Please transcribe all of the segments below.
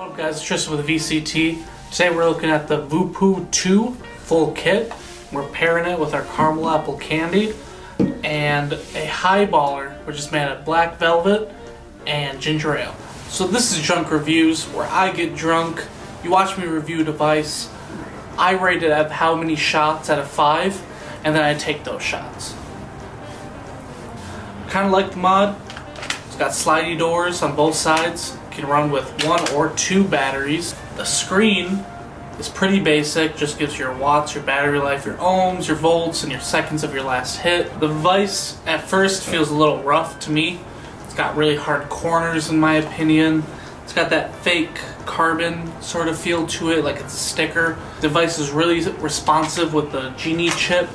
What's up guys, it's Tristan with the VCT. Today we're looking at the Voopoo Too full kit. We're pairing it with our caramel apple candy and a highballer, which is made of black velvet and ginger ale. So this is Drunk Reviews, where I get drunk, you watch me review a device, I rate it at how many shots out of 5, and then I take those shots. Kind of like the mod. It's got slidey doors on both sides. You can run with 1 or 2 batteries. The screen is pretty basic, just gives your watts, your battery life, your ohms, your volts, and your seconds of your last hit. The device at first feels a little rough to me. It's got really hard corners in my opinion. It's got that fake carbon sort of feel to it, like it's a sticker. The device is really responsive with the Genie chip.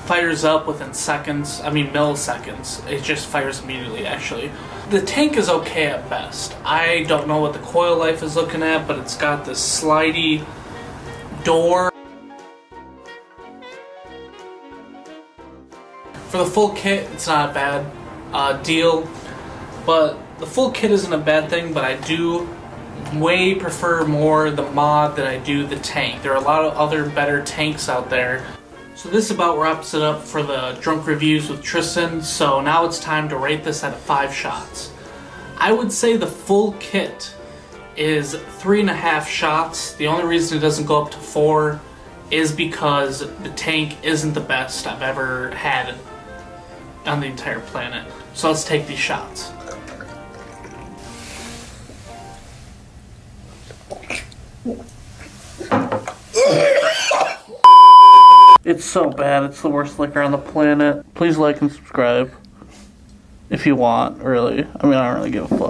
Fires up within milliseconds. It just fires immediately, actually. The tank is okay at best. I don't know what the coil life is looking at, but it's got this slidey door. For the full kit, it's not a bad deal, but the full kit isn't a bad thing, but I do way prefer more the mod than I do the tank. There are a lot of other better tanks out there. So this about wraps it up for the Drunk Reviews with Tristan, so now it's time to rate this at 5 shots. I would say the full kit is 3.5 shots. The only reason it doesn't go up to 4 is because the tank isn't the best I've ever had on the entire planet. So let's take these shots. It's so bad, it's the worst liquor on the planet. Please like and subscribe. If you want, really. I mean, I don't really give a fuck.